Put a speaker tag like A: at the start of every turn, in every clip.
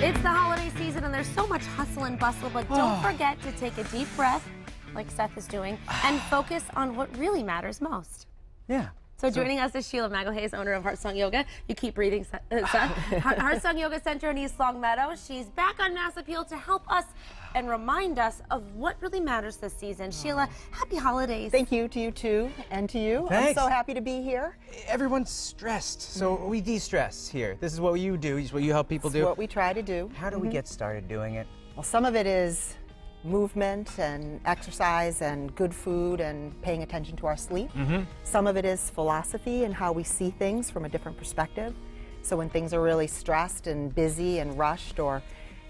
A: It's the holiday season and there's so much hustle and bustle, but don't forget to take a deep breath, like Seth is doing, and focus on what really matters most.
B: Yeah.
A: So joining us is Sheila Magalhaes, owner of Heartsong Yoga. You keep breathing, Seth. Heartsong Yoga Center in East Long Meadow. She's back on Mass Appeal to help us and remind us of what really matters this season. Sheila, happy holidays.
C: Thank you to you too, and to you.
B: Thanks.
C: I'm so happy to be here.
B: Everyone's stressed, so we de-stress here. This is what you do. It's what you help people
C: It's
B: do.
C: what we try to do.
B: How do we get started doing it?
C: Well, some of it is movement and exercise and good food and paying attention to our sleep. Some of it is philosophy and how we see things from a different perspective. So when things are really stressed and busy and rushed, or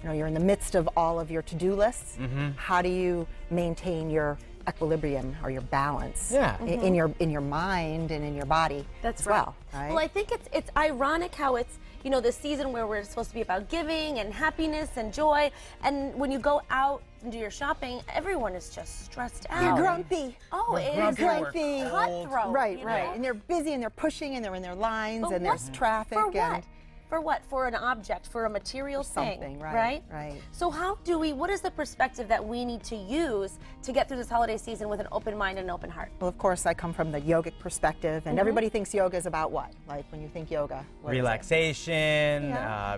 C: you're in the midst of all of your to-do lists, how do you maintain your equilibrium or your balance in your mind and in your body as well, right?
A: Well, I think it's ironic how it's, the season where we're supposed to be about giving and happiness and joy, and when you go out and do your shopping, everyone is just stressed out.
C: They're grumpy.
A: Oh, it is
C: grumpy.
A: cutthroat.
C: Right, right. And they're busy and they're pushing and they're in their lines and there's traffic.
A: For what? For what? For an object, for a material thing,
C: something, right? Right.
A: So what is the perspective that we need to use to get through this holiday season with an open mind and an open heart?
C: Well, of course, I come from the yogic perspective, and everybody thinks yoga is about what? Like when you think yoga, what
B: Relaxation,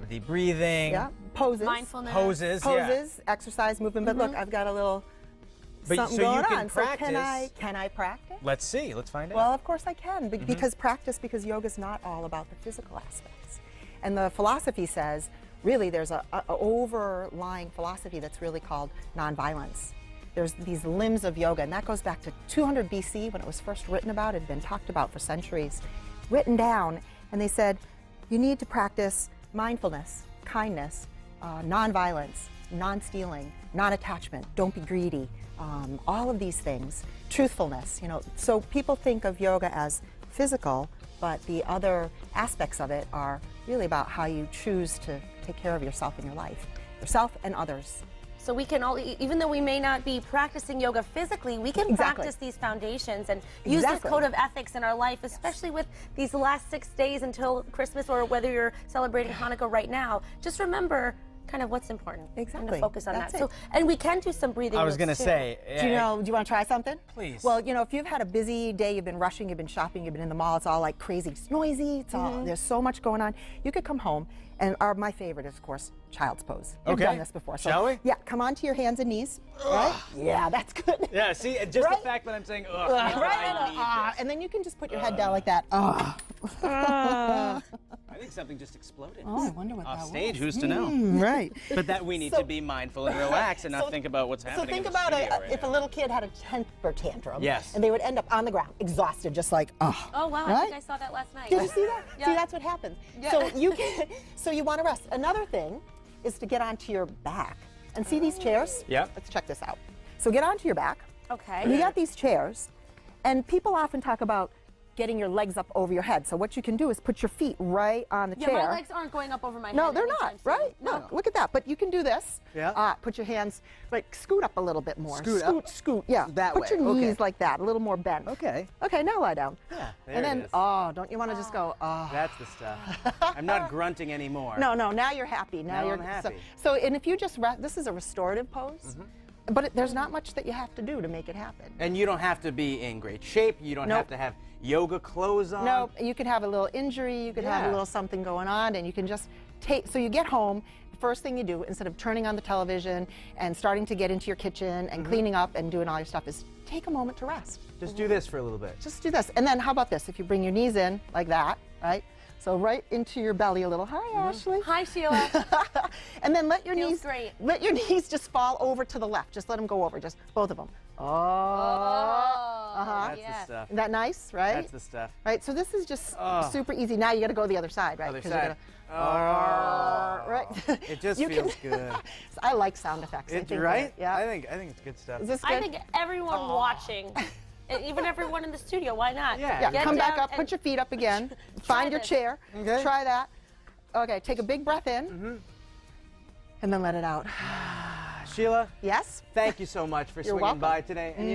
B: deep breathing.
C: Yeah, poses.
A: Mindfulness.
C: Poses, exercise, movement. But look, I've got a little something going on.
B: Practice.
C: So can I practice?
B: Let's see. Let's find out.
C: Well, of course I can, because yoga is not all about the physical aspects. And the philosophy says, really, there's a overlying philosophy that's really called nonviolence. There's these limbs of yoga, and that goes back to 200 BC when it was first written about. It had been talked about for centuries, written down, and they said, you need to practice mindfulness, kindness, nonviolence, non-stealing, non-attachment, don't be greedy, all of these things, truthfulness, So people think of yoga as physical, but the other aspects of it are really about how you choose to take care of yourself in your life, yourself and others.
A: So we can all, even though we may not be practicing yoga physically, we can practice these foundations and use this code of ethics in our life, especially with these last 6 days until Christmas, or whether you're celebrating Hanukkah right now. Just remember kind of what's important.
C: Exactly.
A: And to focus on
C: That's
A: that.
C: it.
A: So, and we can do some breathing.
B: I was going to say.
C: Do you want to try something?
B: Please.
C: Well, if you've had a busy day, you've been rushing, you've been shopping, you've been in the mall, it's all like crazy, it's noisy, it's all, there's so much going on. You could come home, and my favorite is, of course, child's pose. You've done this before. So,
B: shall we?
C: Yeah, come onto your hands and knees, right? Yeah, that's good.
B: Yeah, see, just the fact that I'm saying,
C: And then you can just put your head down like that.
B: I think something just exploded.
C: Oh, I wonder what that was.
B: Off stage, who's to know?
C: Right.
B: But that we need to be mindful and relax and not think about what's happening.
C: So think
B: in the
C: about
B: studio right
C: if
B: now.
C: a little kid had a temper tantrum,
B: Yes.
C: and they would end up on the ground, exhausted, just like,
A: Oh wow, I think I saw that last night.
C: Did you see that?
A: Yeah.
C: See, that's what happens.
A: Yeah.
C: So you want to rest. Another thing is to get onto your back. And see these chairs?
B: Yep.
C: Let's check this out. So get onto your back.
A: Okay.
C: And you got these chairs, and people often talk about getting your legs up over your head. So what you can do is put your feet right on the chair.
A: Yeah, my legs aren't going up over my head.
C: No, they're not,
A: anytime soon.
C: right? No, look at that. But you can do this.
B: Yeah.
C: Put your hands, scoot up a little bit more.
B: Scoot up?
C: Scoot, yeah.
B: That
C: put
B: way,
C: your knees
B: okay.
C: like that, a little more bent.
B: Okay.
C: Okay, now lie down.
B: Yeah, there
C: And then,
B: it is.
C: don't you want to just go,
B: That's the stuff. I'm not grunting anymore.
C: No, now you're happy.
B: Now
C: you're
B: I'm happy.
C: So, and if you just rest, this is a restorative pose, but there's not much that you have to do to make it happen.
B: And you don't have to be in great shape. You don't have to have yoga clothes on.
C: No, you could have a little injury, you could have a little something going on, and you can just so you get home, the first thing you do, instead of turning on the television and starting to get into your kitchen and cleaning up and doing all your stuff, is take a moment to rest.
B: Just do this for a little bit.
C: Just do this. And then how about this? If you bring your knees in like that, right? So right into your belly a little. Hi, Ashley.
A: Hi, Sheila.
C: And then let your
A: Feels great.
C: knees just fall over to the left. Just let them go over, just both of them.
B: That's the stuff.
C: Isn't that nice, right?
B: That's the stuff.
C: Right, so this is just super easy. Now you got to go the other side, right?
B: Other
C: 'Cause
B: side.
C: Right.
B: It just
C: You
B: feels
C: can-
B: good.
C: I like sound effects. I think
B: Right?
C: yeah.
B: I think it's good stuff.
C: Is this good?
A: I think everyone watching, and even everyone in the studio, why not?
B: Yeah.
A: Get
C: Come back
A: down
C: up,
A: and
C: put your feet up again. Find your
A: this.
C: chair.
B: Okay.
C: Try that. Okay, take a big breath in. And then let it out.
B: Sheila,
C: Yes?
B: thank you so much for
C: You're
B: swinging
C: welcome.
B: by today. And